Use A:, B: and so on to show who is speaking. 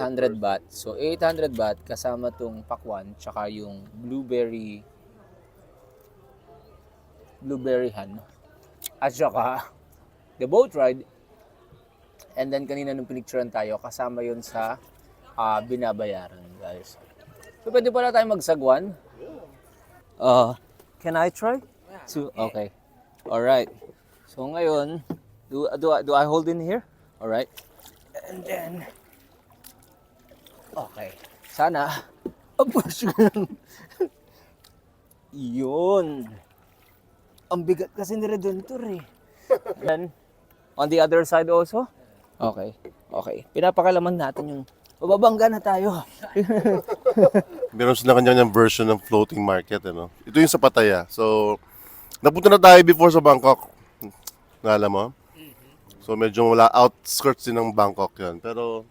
A: 800 baht. So, 800 baht kasama tong pakwan, tsaka yung blueberryhan. At saka, the boat ride. And then, kanina nung pinicturean tayo, kasama yun sa binabayaran, guys. So, pwede pala tayo magsagwan. Can I try? Okay. Alright. So, ngayon, do I hold in here? Alright. And then, okay. Sana, yun. Ang bigat kasi ni Redemptor eh. Then, on the other side also? Okay. Okay. Pinapakalaman natin yung mababangga na tayo.
B: Meron sila kanyang version ng floating market, ano? Ito yung sa Pattaya. So, napunta na tayo before sa Bangkok. Naalam mo? So, medyo wala outskirts din ng Bangkok yan. Pero,